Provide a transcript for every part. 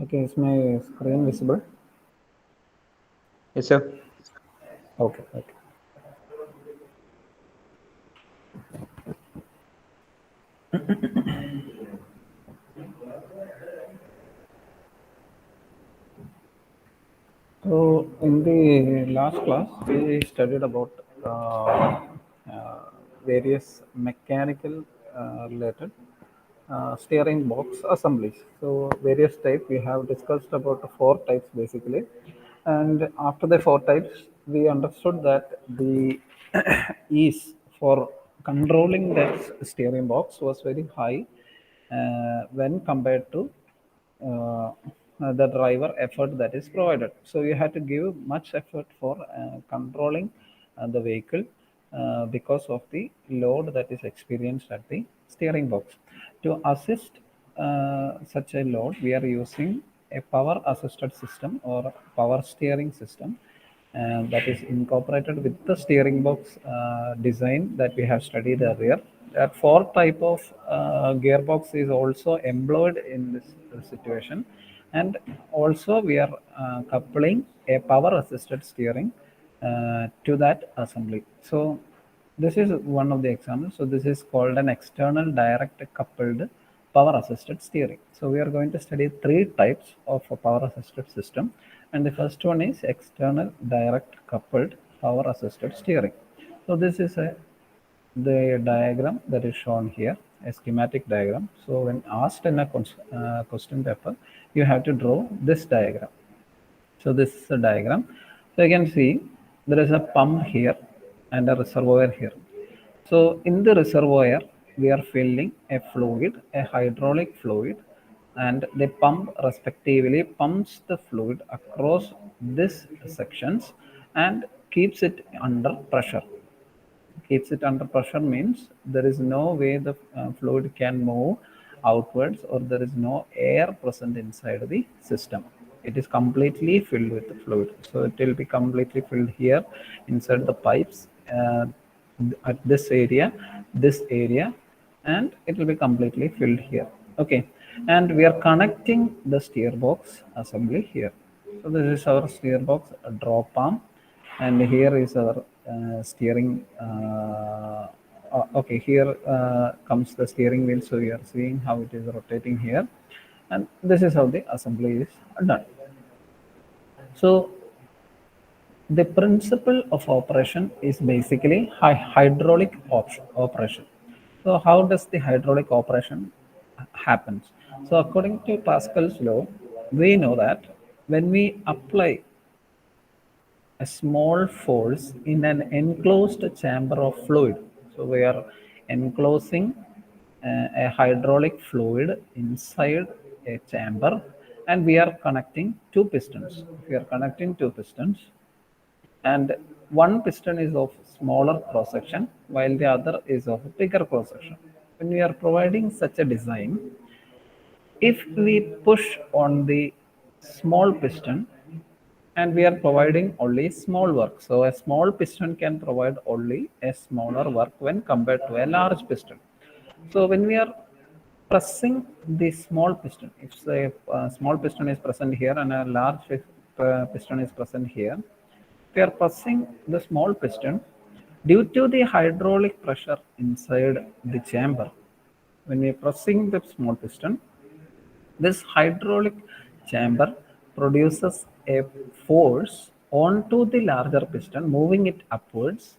Okay, is my screen visible? Yes, sir. Okay, okay. So in the last class, we studied about uh, various mechanical related steering box assemblies. So various types we have discussed about four types basically, and after the four types, we understood that the ease for controlling that steering box was very high when compared to uh, the driver effort that is provided. So you have to give much effort for controlling the vehicle because of the load that is experienced at the steering box. To assist such a load, we are using a power assisted system or power steering system that is incorporated with the steering box design that we have studied earlier. There are four type of gearbox is also employed in this situation, and also we are coupling a power assisted steering to that assembly. So this is one of the examples. So this is called an external direct coupled power assisted steering. So we are going to study three types of a power assisted system, and the first one is external direct coupled power assisted steering. So this is the diagram that is shown here, a schematic diagram. So when asked in a question paper, you have to draw this diagram. So this is a diagram. So you can see there is a pump here and a reservoir here. So in the reservoir, we are filling a fluid, a hydraulic fluid, and the pump respectively pumps the fluid across this sections and keeps it under pressure. Keeps it under pressure means there is no way the fluid can move outwards, or there is no air present inside the system. It is completely filled with the fluid, so it will be completely filled here inside the pipes at this area, and it will be completely filled here. Okay, and we are connecting the steer box assembly here. So this is our steer box drop arm, and here is our steering okay, here comes the steering wheel, so you are seeing how it is rotating here, and this is how the assembly is done. So the principle of operation is basically hydraulic operation. So how does the hydraulic operation happens? So according to Pascal's law, we know that when we apply a small force in an enclosed chamber of fluid. So we are enclosing a hydraulic fluid inside a chamber, and we are connecting two pistons. We are connecting two pistons, and one piston is of smaller cross section while the other is of a bigger cross section. When we are providing such a design, if we push on the small piston, and we are providing only small work, so a small piston can provide only a smaller work when compared to a large piston. So when we are pressing the small piston, if say small piston is present here and a large piston is present here, we are pressing the small piston due to the hydraulic pressure inside the chamber. When we are pressing the small piston, this hydraulic chamber produces a force onto the larger piston, moving it upwards,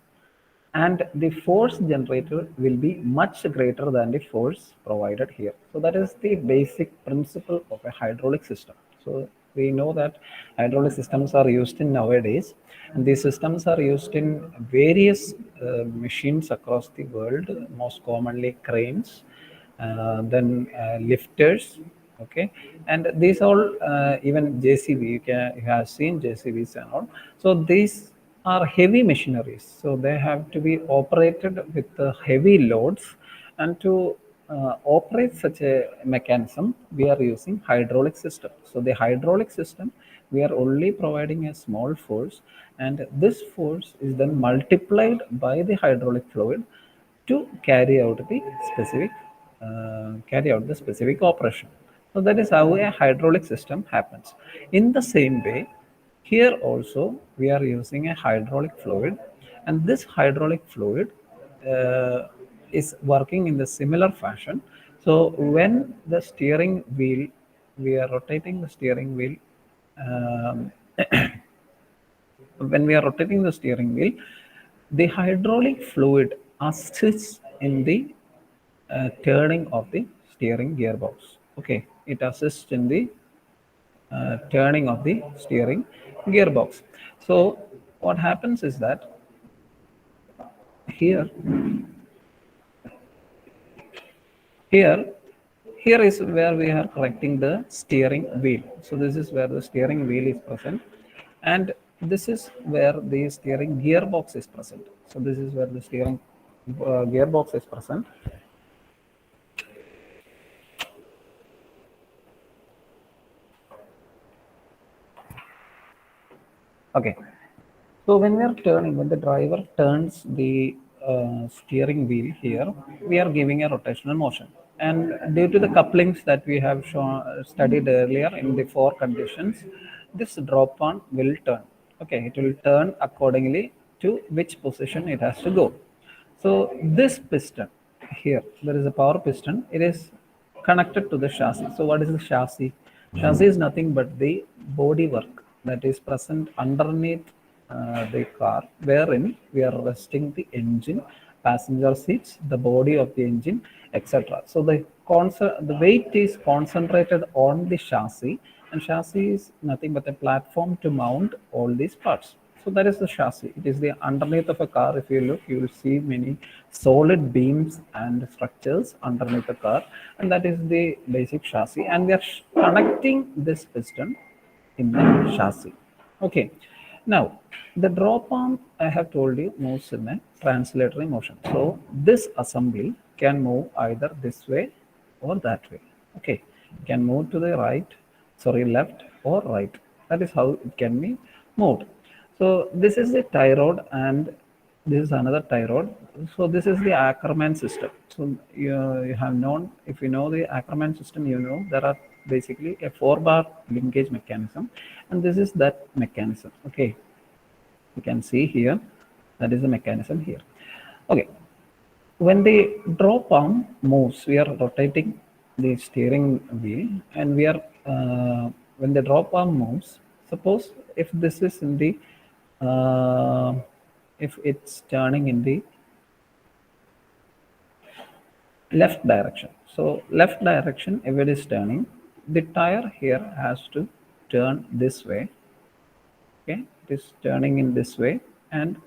and the force generated will be much greater than the force provided here. So that is the basic principle of a hydraulic system. So we know that hydraulic systems are used in nowadays, and these systems are used in various machines across the world, most commonly cranes, then lifters. Okay, and these all even JCB, you have seen JCBs and all. So these are heavy machineries, so they have to be operated with heavy loads, and to operate such a mechanism, we are using hydraulic system. So the hydraulic system, we are only providing a small force, and this force is then multiplied by the hydraulic fluid to carry out the specific operation. So that is how a hydraulic system happens. In the same way, here also we are using a hydraulic fluid, and this hydraulic fluid is working in the similar fashion. So when the steering wheel, we are rotating the steering wheel, um, when we are rotating the steering wheel, the hydraulic fluid assists in the turning of the steering gearbox. Okay, it assists in the turning of the steering gearbox. So what happens is that here, here, here is where we are correcting the steering wheel. So this is where the steering wheel is present, and this is where the steering gearbox is present. So this is where the steering gearbox is present. Okay. So when we are turning, when the driver turns the steering wheel here, we are giving a rotational motion. And due to the couplings that we have studied earlier in the four conditions, this drop on will turn. Okay, it will turn accordingly to which position it has to go. So this piston here, there is a power piston. It is connected to the chassis. So what is the chassis? Chassis is nothing but the body work that is present underneath the car, wherein we are resting the engine, passenger seats, the body of the engine, etc. So the weight is concentrated on the chassis, and chassis is nothing but a platform to mount all these parts. So that is the chassis. It is the underneath of a car. If you look, you will see many solid beams and structures underneath the car, and that is the basic chassis. And we are connecting this piston in the chassis. Okay. Now, the drop arm, I have told you, moves in a translatory motion. So this assembly can move either this way or that way. Okay, it can move to the right, sorry, left or right. That is how it can be moved. So this is the tie rod, and this is another tie rod. So this is the Ackermann system. So you have known, if you know the Ackermann system, you know there are basically a 4-bar linkage mechanism, and this is that mechanism. Okay, you can see here, that is the mechanism here. Okay, when the drop arm moves, we are rotating the steering wheel, and we are when the drop arm moves, suppose if this is in the if it's turning in the left direction. So left direction, if it is turning, the tire here has to turn this way. Okay, it is turning in this way, and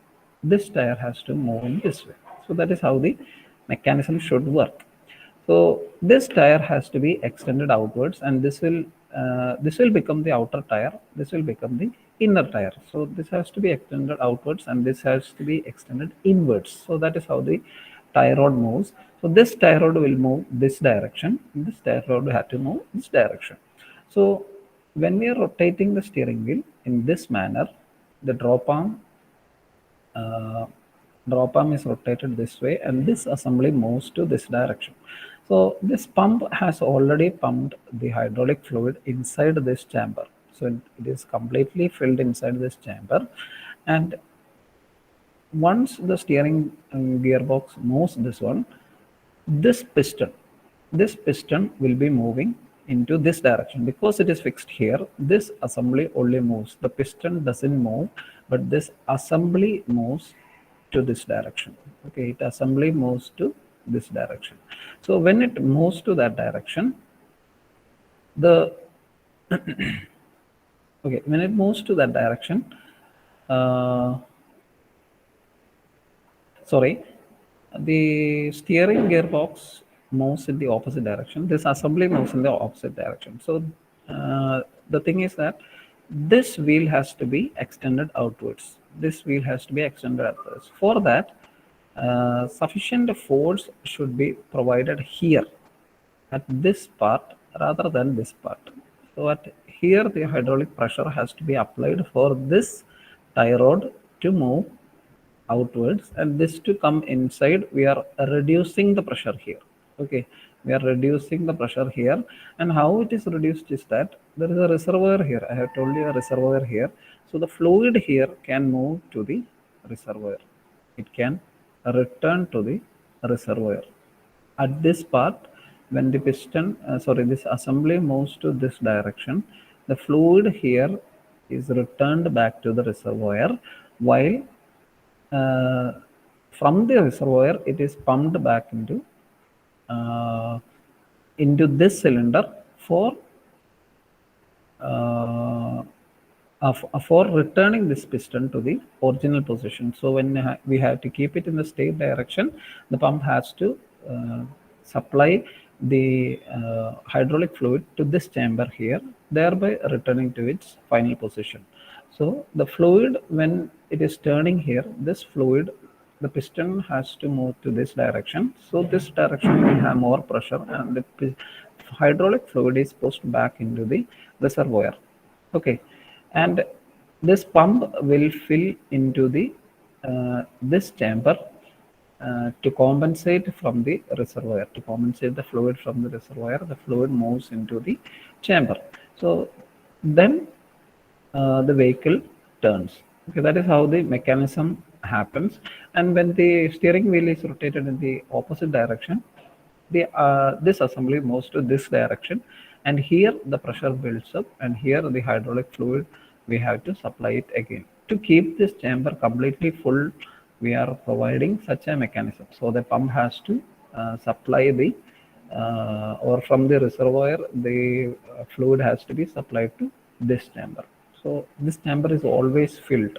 this tire has to move in this way. So that is how the mechanism should work. So this tire has to be extended outwards, and this will become the outer tire. This will become the inner tire. So this has to be extended outwards, and this has to be extended inwards. So that is how the tie rod moves. So this tie rod will move this direction. This tie rod will have to move this direction. So when we are rotating the steering wheel in this manner, the drop arm is rotated this way, and this assembly moves to this direction. So this pump has already pumped the hydraulic fluid inside this chamber. So it is completely filled inside this chamber, and once the steering gearbox moves this one, this piston will be moving into this direction. Because it is fixed here, this assembly only moves. The piston doesn't move, but this assembly moves to this direction. Okay, it assembly moves to this direction. So when it moves to that direction, the okay, when it moves to that direction, sorry, the steering gearbox moves in the opposite direction. This assembly moves in the opposite direction. So the thing is that this wheel has to be extended outwards. This wheel has to be extended outwards. For that, sufficient force should be provided here at this part rather than this part. So at here, the hydraulic pressure has to be applied for this tie rod to move outwards, and this to come inside. We are reducing the pressure here. Okay, we are reducing the pressure here, and how it is reduced is that there is a reservoir here. I have told you a reservoir here. So the fluid here can move to the reservoir. It can return to the reservoir. At this part, when the piston, this assembly moves to this direction, the fluid here is returned back to the reservoir, while uh, from the reservoir it is pumped back uh, into this cylinder for uh, for returning this piston to the original position. So when we have to keep it in the state direction, the pump has to supply the hydraulic fluid to this chamber here, thereby returning to its final position. So the fluid, when it is turning here, this fluid, the piston has to move to this direction. So this direction will have more pressure, and the hydraulic fluid is pushed back into the reservoir. Okay, and this pump will fill into the this chamber to compensate from the reservoir. To compensate the fluid from the reservoir, the fluid moves into the chamber. So then the vehicle turns. Okay, that is how the mechanism happens. And when the steering wheel is rotated in the opposite direction, the this assembly moves to this direction, and here the pressure builds up, and here the hydraulic fluid we have to supply it again. To keep this chamber completely full, we are providing such a mechanism. So the pump has to supply the or from the reservoir, the fluid has to be supplied to this chamber. So this chamber is always filled.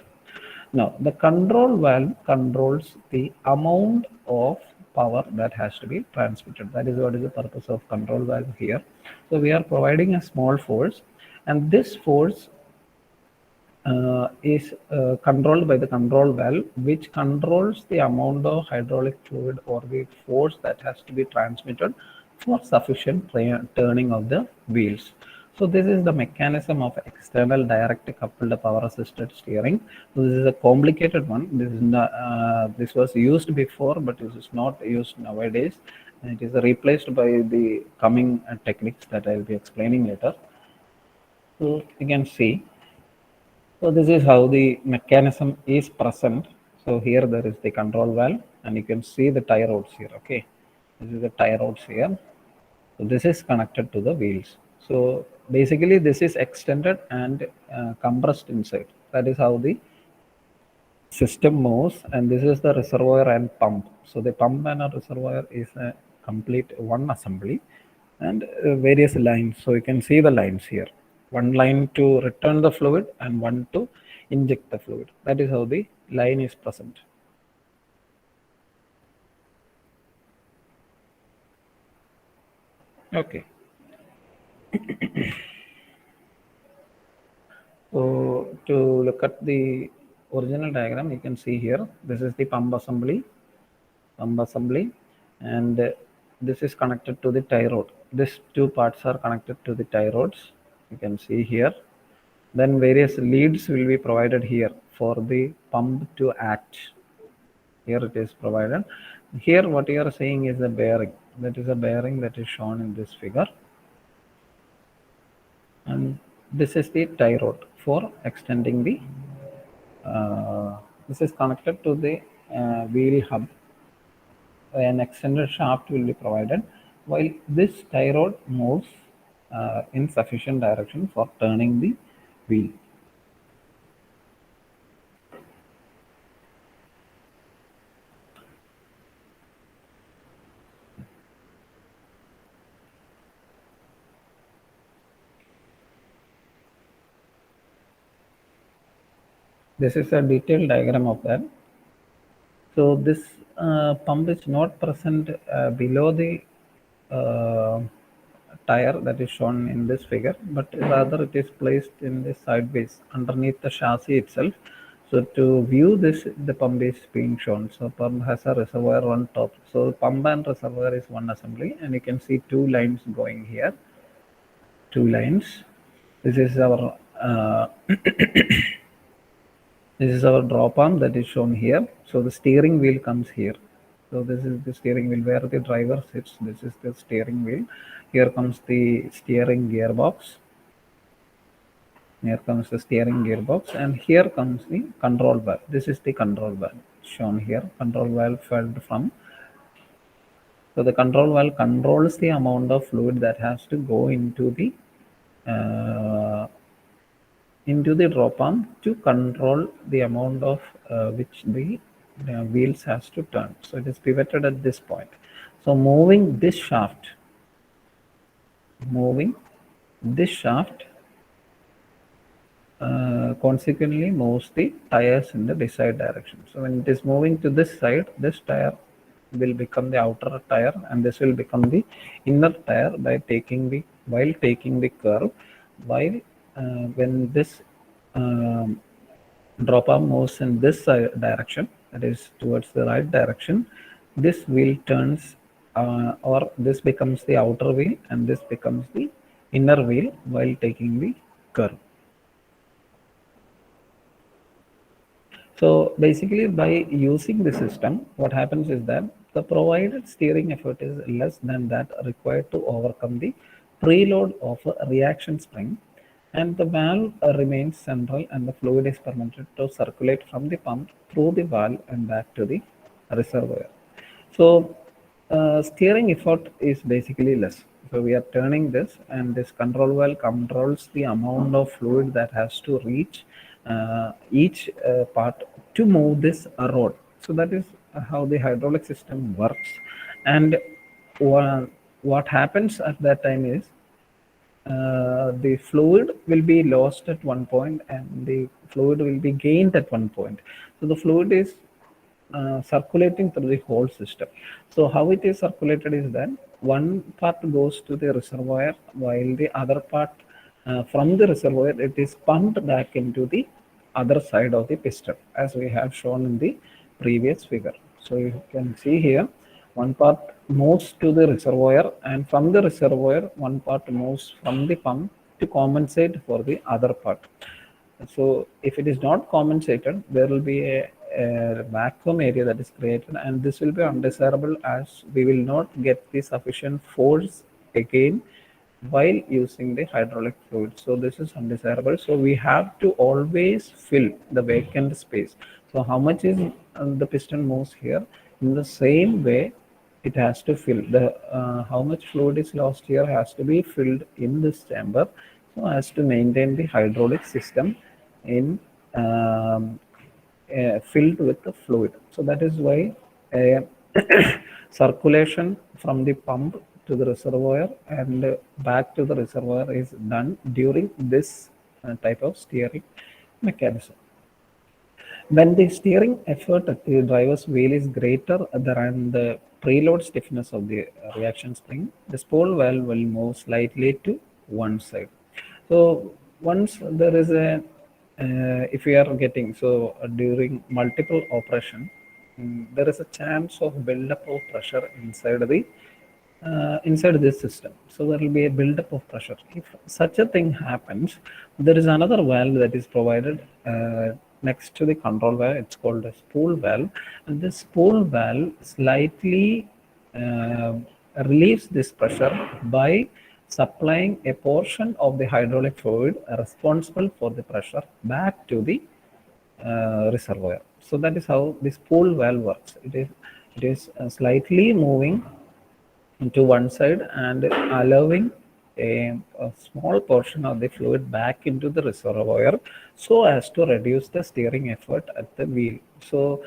Now, the control valve controls the amount of power that has to be transmitted. That is what is the purpose of control valve here. So we are providing a small force, and this force is controlled by the control valve, which controls the amount of hydraulic fluid or the force that has to be transmitted for sufficient turning of the wheels. So this is the mechanism of external direct coupled power assisted steering. So this is a complicated one. This is not, this was used before, but this is not used nowadays. And it is replaced by the coming techniques that I will be explaining later. So you can see. So this is how the mechanism is present. So here there is the control valve, and you can see the tie rods here. Okay, this is the tie rods here. So this is connected to the wheels. So basically this is extended and compressed inside. That is how the system moves, and this is the reservoir and pump. So the pump and a reservoir is a complete one assembly, and various lines. So you can see the lines here. One line to return the fluid and one to inject the fluid. That is how the line is present. Okay. So to look at the original diagram, you can see here, this is the pump assembly, and this is connected to the tie rod. These two parts are connected to the tie rods. You can see here. Then various leads will be provided here for the pump to act. Here it is provided. Here what you are seeing is a bearing. That is a bearing that is shown in this figure. And this is the tie rod for extending the this is connected to the wheel hub. An extended shaft will be provided, while this tie rod moves in sufficient direction for turning the wheel. This is a detailed diagram of that. So this pump is not present below the uh, tire that is shown in this figure, but rather it is placed in the sideways underneath the chassis itself. So to view this, the pump is being shown. So pump has a reservoir on top. So pump and reservoir is one assembly, and you can see two lines going here. Two lines. This is our this is our drop arm that is shown here. So the steering wheel comes here. So this is the steering wheel where the driver sits. This is the steering wheel. Here comes the steering gearbox. Here comes the steering gearbox, and here comes the control valve. This is the control valve shown here. Control valve fed from. So the control valve controls the amount of fluid that has to go uh, into the drop arm to control the amount of which the wheels has to turn. So it is pivoted at this point. So moving this shaft consequently moves the tires in the desired direction. So when it is moving to this side, this tire will become the outer tire, and this will become the inner tire by taking the while taking the curve. While when this um, drop arm moves in this direction, that is towards the right direction, this wheel turns or this becomes the outer wheel and this becomes the inner wheel while taking the curve. So basically, by using the system, what happens is that the provided steering effort is less than that required to overcome the preload of a reaction spring, and the valve remains central, and the fluid is permitted to circulate from the pump through the valve and back to the reservoir. So steering effort is basically less. So we are turning this, and this control valve controls the amount of fluid that has to reach each part to move this rod. So that is how the hydraulic system works. And what happens at that time is the fluid will be lost at one point and the fluid will be gained at one point. So the fluid is circulating through the whole system. So how it is circulated is that one part goes to the reservoir while the other part from the reservoir it is pumped back into the other side of the piston as we have shown in the previous figure. So you can see here one part moves to the reservoir, and from the reservoir one part moves from the pump to compensate for the other part. So if it is not compensated, there will be a vacuum area that is created, and this will be undesirable as we will not get the sufficient force again while using the hydraulic fluid. So this is undesirable. So we have to always fill the vacant space. So how much is the piston moves here? In the same way, it has to fill the how much fluid is lost here has to be filled in this chamber, so as to maintain the hydraulic system in filled with the fluid. So that is why circulation from the pump to the reservoir and back to the reservoir is done during this type of steering mechanism. When the steering effort at the driver's wheel is greater than the preload stiffness of the reaction spring, the spool valve will move slightly to one side. So once there is a, if we are getting, so during multiple operation, there is a chance of buildup of pressure inside this system. So there will be a buildup of pressure. If such a thing happens, there is another valve that is provided next to the control valve. It's called a spool valve, and this spool valve slightly uh, relieves this pressure by supplying a portion of the hydraulic fluid responsible for the pressure back to the reservoir. So that is how this spool valve works. It is slightly moving to one side and allowing a small portion of the fluid back into the reservoir so as to reduce the steering effort at the wheel. So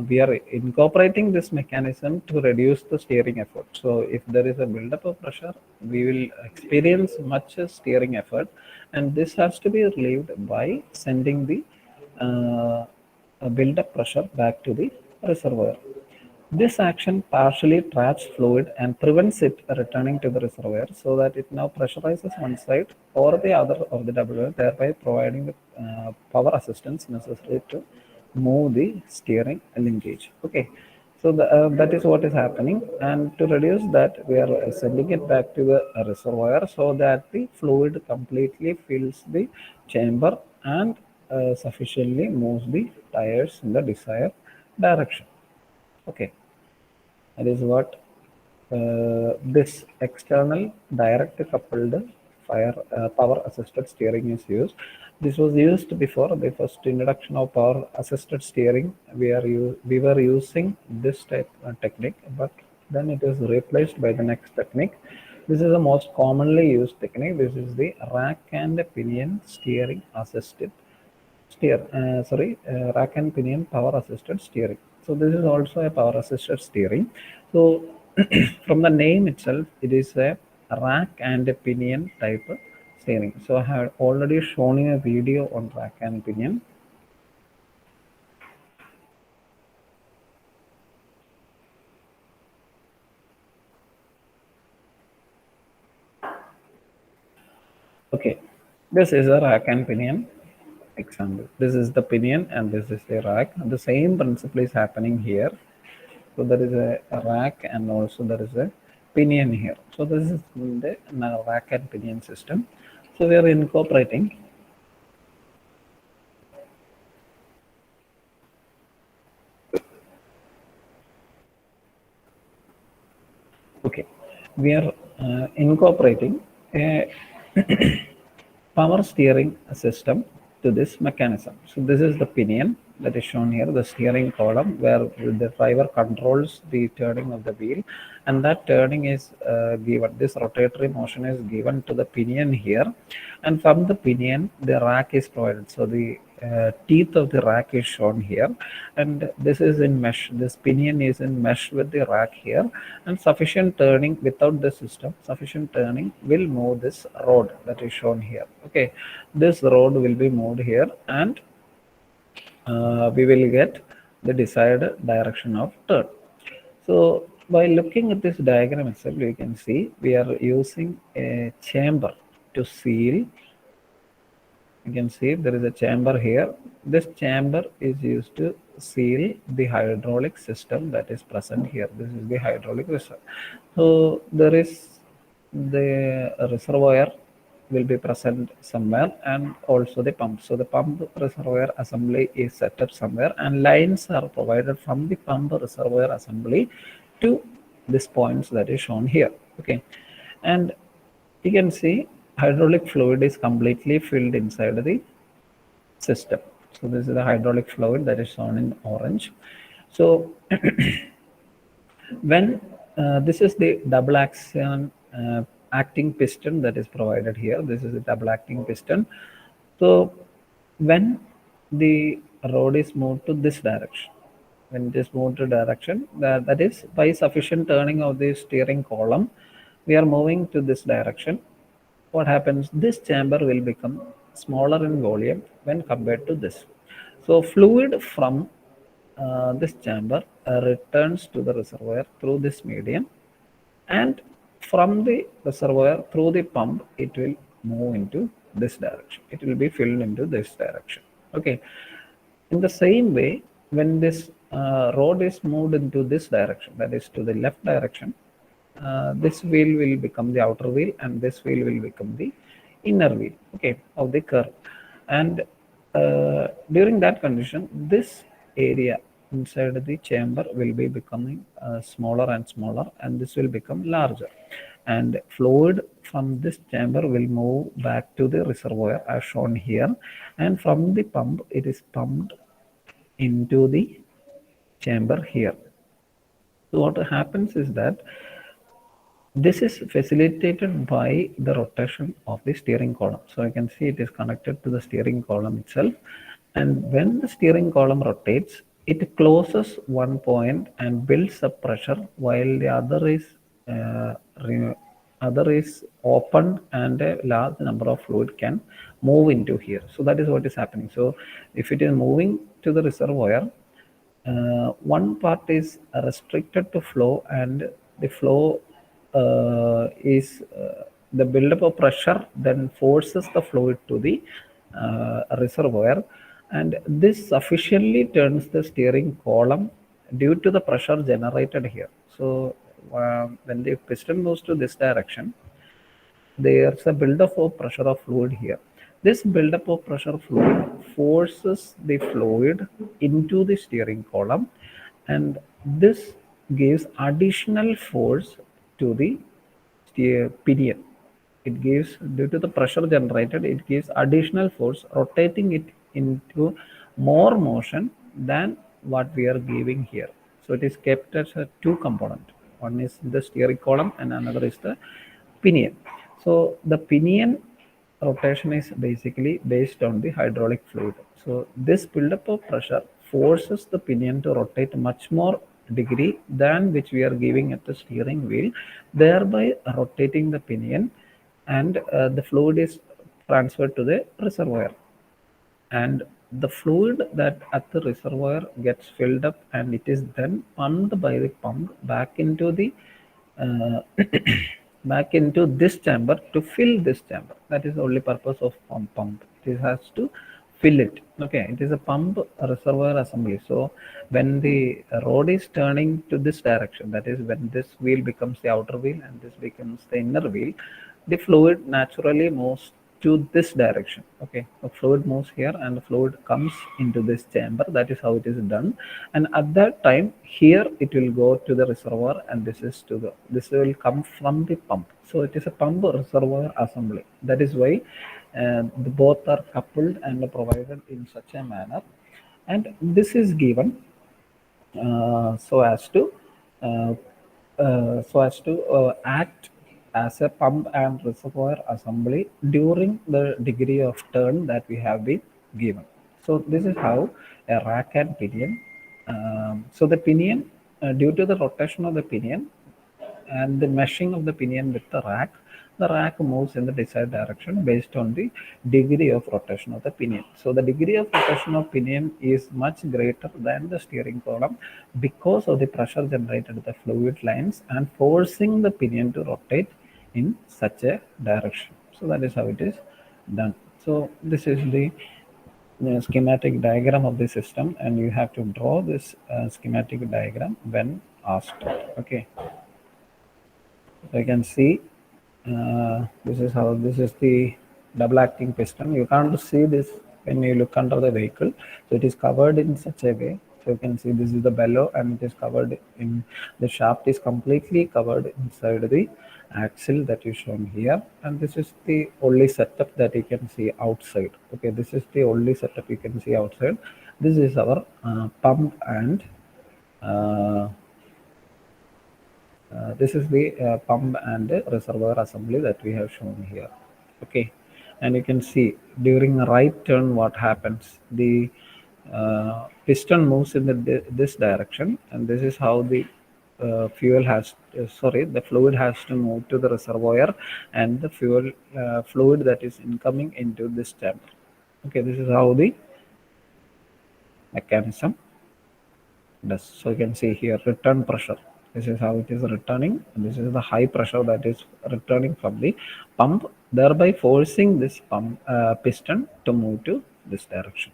we are incorporating this mechanism to reduce the steering effort. So if there is a buildup of pressure, we will experience much steering effort, and this has to be relieved by sending the build-up pressure back to the reservoir. This action partially traps fluid and prevents it returning to the reservoir, so that it now pressurizes one side or the other of the WL, thereby providing the power assistance necessary to move the steering linkage. Okay, so that is what is happening, and to reduce that, we are sending it back to the reservoir so that the fluid completely fills the chamber and sufficiently moves the tires in the desired direction. Okay. That is what this external direct coupled power assisted steering is used. This was used before the first introduction of power assisted steering. We were using this type of technique, but then it is replaced by the next technique. This is the most commonly used technique. This is the rack and pinion steering assisted rack and pinion power assisted steering. So this is also a power assisted steering. So from the name itself, it is a rack and a pinion type steering. So I have already shown you a video on rack and pinion. Okay, this is a rack and pinion example. This is the pinion and this is the rack. The same principle is happening here. So there is a rack and also there is a pinion here. So this is the rack and pinion system. So we are incorporating okay, we are incorporating a power steering system to this mechanism. So this is the pinion that is shown here, the steering column where the driver controls the turning of the wheel, and that turning is given, this rotatory motion is given to the pinion here, and from the pinion the rack is provided. So the teeth of the rack is shown here, and this is in mesh, this pinion is in mesh with the rack here, and sufficient turning without the system, sufficient turning will move this rod that is shown here. Okay, this rod will be moved here, and we will get the desired direction of turn. So by looking at this diagram itself, you can see we are using a chamber to seal. You can see there is a chamber here. This chamber is used to seal the hydraulic system that is present here. This is the hydraulic system. So there is the reservoir will be present somewhere, and also the pump. So the pump reservoir assembly is set up somewhere, and lines are provided from the pump reservoir assembly to these points that is shown here. Okay, and you can see hydraulic fluid is completely filled inside the system. So this is the hydraulic fluid that is shown in orange. So when this is the double action acting piston that is provided here, this is the double acting piston. So when the rod is moved to this direction, when it is moved to direction, that is by sufficient turning of the steering column, we are moving to this direction. What happens, this chamber will become smaller in volume when compared to this. So fluid from this chamber returns to the reservoir through this medium, and from the reservoir through the pump it will move into this direction, it will be filled into this direction. Okay, in the same way, when this rod is moved into this direction, that is to the left direction, this wheel will become the outer wheel, and this wheel will become the inner wheel, okay, of the curve. And during that condition, this area inside the chamber will be becoming smaller and smaller, and this will become larger, and fluid from this chamber will move back to the reservoir as shown here, and from the pump it is pumped into the chamber here. So what happens is that this is facilitated by the rotation of the steering column. So you can see it is connected to the steering column itself. And when the steering column rotates, it closes one point and builds up pressure, while the other is open, and a large number of fluid can move into here. So that is what is happening. So if it is moving to the reservoir, one part is restricted to flow, and the flow is the buildup of pressure then forces the fluid to the reservoir, and this sufficiently turns the steering column due to the pressure generated here. So when the piston moves to this direction, there's a buildup of pressure of fluid here. This buildup of pressure fluid forces the fluid into the steering column, and this gives additional force to the pinion. It gives, due to the pressure generated, it gives additional force, rotating it into more motion than what we are giving here. So it is kept as a two component. One is the steering column and another is the pinion. So the pinion rotation is basically based on the hydraulic fluid. So this buildup of pressure forces the pinion to rotate much more degree than which we are giving at the steering wheel, thereby rotating the pinion, and the fluid is transferred to the reservoir, and the fluid that at the reservoir gets filled up, and it is then pumped by the pump back into the uh, back into this chamber to fill this chamber. That is the only purpose of pump. It has to fill it. Okay, it is a pump reservoir assembly. So when the rod is turning to this direction, that is when this wheel becomes the outer wheel and this becomes the inner wheel, the fluid naturally moves to this direction. Okay, the fluid moves here and the fluid comes into this chamber. That is how it is done. And at that time, here it will go to the reservoir, and this will come from the pump. So it is a pump reservoir assembly. That is why the both are coupled and provided in such a manner. And this is given so as to uh, act as a pump and reservoir assembly during the degree of turn that we have been given. So this is how a rack and pinion. So the pinion, due to the rotation of the pinion, and the meshing of the pinion with the rack moves in the desired direction based on the degree of rotation of the pinion. So the degree of rotation of pinion is much greater than the steering column because of the pressure generated at the fluid lines and forcing the pinion to rotate in such a direction. So that is how it is done. So this is the schematic diagram of the system, and you have to draw this schematic diagram when asked. Okay, you can see this is the double acting piston. You can't see this when you look under the vehicle, so it is covered in such a way. So you can see this is the bellow, and it is covered in, the shaft is completely covered inside the axle that is shown here, and this is the only setup that you can see outside. Okay, this is the only setup you can see outside. This is our pump and uh, this is the pump and reservoir assembly that we have shown here. Okay, and you can see during the right turn what happens. The piston moves in this direction, and this is how the the fluid has to move to the reservoir, and the fluid that is incoming into this chamber. Okay, this is how the mechanism does. So you can see here return pressure. This is how it is returning. This is the high pressure that is returning from the pump, thereby forcing this pump piston to move to this direction.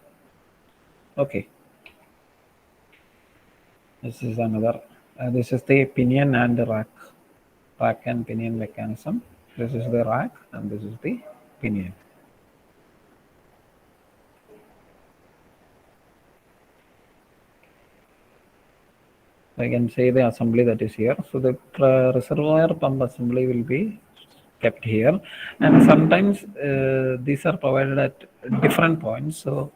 Okay, this is another. This is the pinion and the rack and pinion mechanism. This is the rack and this is the pinion. I can say the assembly that is here. So the reservoir pump assembly will be kept here, and sometimes these are provided at different points. So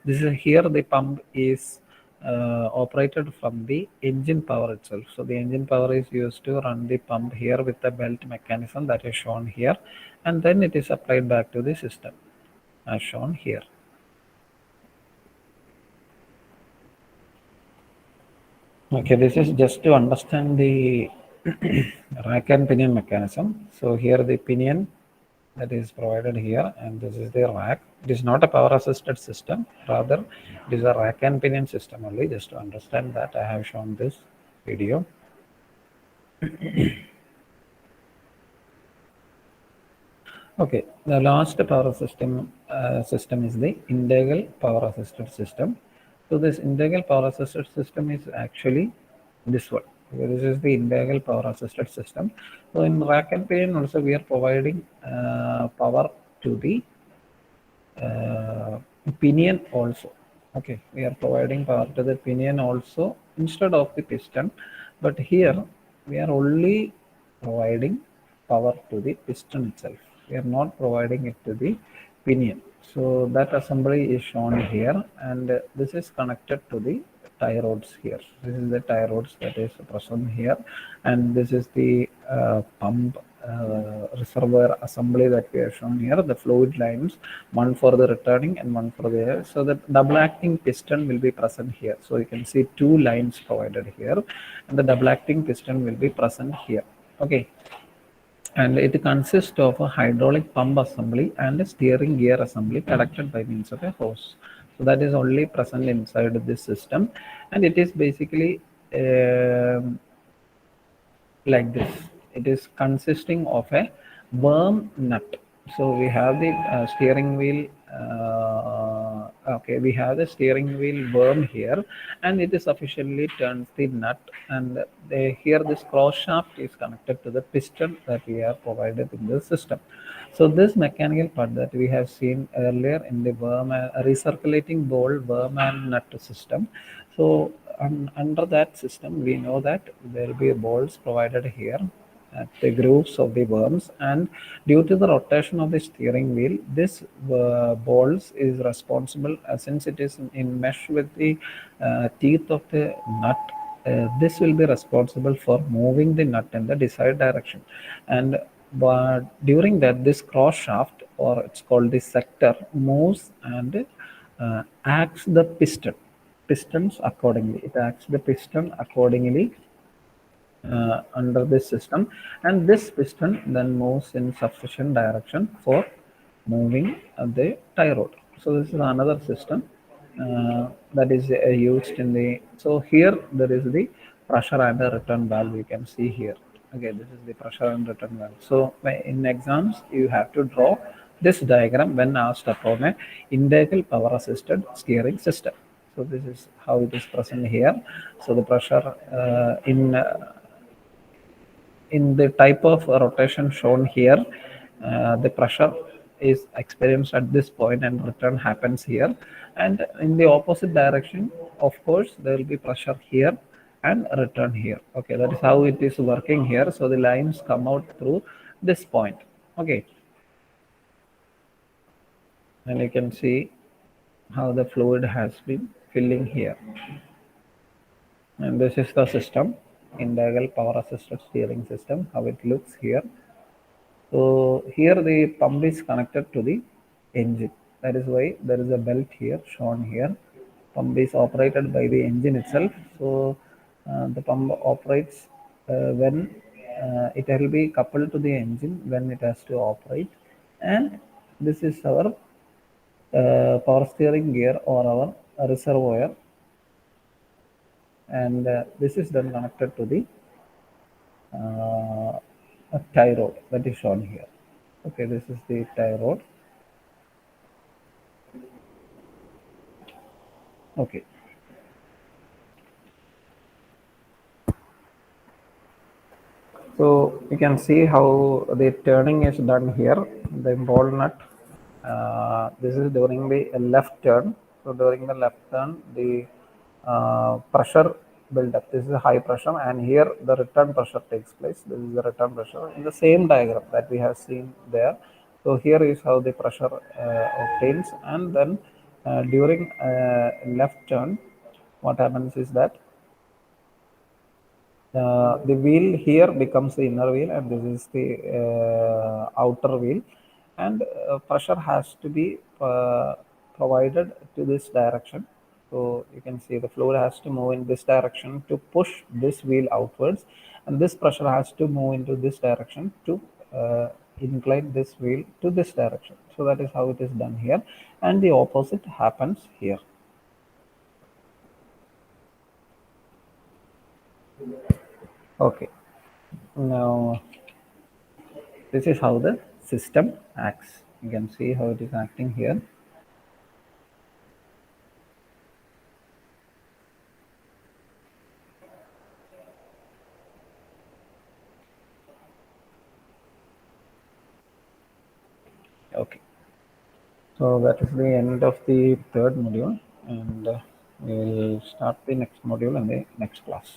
this is here the pump is operated from the engine power itself. So the engine power is used to run the pump here with the belt mechanism that is shown here, and then it is applied back to the system as shown here. Okay, this is just to understand the rack and pinion mechanism. So here the pinion that is provided here, and this is the rack. It is not a power assisted system, rather it is a rack and pinion system only. Just to understand that, I have shown this video. Okay, the last power system is the integral power assisted system. So this integral power assisted system is actually this one. Okay, this is the integral power assisted system. So in rack and pinion also we are providing power to the pinion also. Okay, we are providing power to the pinion also instead of the piston. But here we are only providing power to the piston itself. We are not providing it to the pinion. So that assembly is shown here, and this is connected to the tie rods here. This is the tie rods that is present here, and this is the pump reservoir assembly that we have shown here. The fluid lines, one for the returning and one for the air. So the double acting piston will be present here. So you can see two lines provided here, and the double acting piston will be present here. Okay, and it consists of a hydraulic pump assembly and a steering gear assembly connected by means of a hose. So that is only present inside this system, and it is basically like this. It is consisting of a worm nut. So we have the steering wheel. Okay, we have the steering wheel worm here, and it is sufficiently turns the nut. And here this cross shaft is connected to the piston that we have provided in the system. So this mechanical part that we have seen earlier in the worm recirculating ball worm and nut system. So under that system, we know that there will be balls provided here at the grooves of the worms, and due to the rotation of the steering wheel, this balls is responsible, since it is in mesh with the teeth of the nut. This will be responsible for moving the nut in the desired direction, and but during that, this cross shaft, or it's called the sector, moves and acts the pistons accordingly. It acts the piston accordingly under this system, and this piston then moves in sufficient direction for moving the tie rod. So this is another system that is used in the. So here there is the pressure and the return valve. You can see here. Okay, this is the pressure and return valve. So in exams you have to draw this diagram when asked upon a integral power assisted steering system. So this is how it is present here. So the pressure in the type of rotation shown here, the pressure is experienced at this point and return happens here. And in the opposite direction, of course, there will be pressure here and return here. Okay, that is how it is working here. So the lines come out through this point. Okay, and you can see how the fluid has been filling here. And this is the system, integral power assisted steering system, how it looks here. So here the pump is connected to the engine. That is why there is a belt here shown here. Pump is operated by the engine itself. So the pump operates when it will be coupled to the engine when it has to operate. And this is our power steering gear or our reservoir, and this is then connected to the tie rod that is shown here. Okay, this is the tie rod. Okay, so you can see how the turning is done here. The ball nut, this is during the left turn. So during the left turn, the pressure build up. This is high pressure, and here the return pressure takes place. This is the return pressure in the same diagram that we have seen there. So here is how the pressure obtains, and then during left turn, what happens is that the wheel here becomes the inner wheel, and this is the outer wheel, and pressure has to be provided to this direction. So you can see the fluid has to move in this direction to push this wheel outwards, and this pressure has to move into this direction to incline this wheel to this direction. So that is how it is done here, and the opposite happens here. Okay, now this is how the system acts. You can see how it is acting here. Okay, so that is the end of the third module, and we will start the next module in the next class.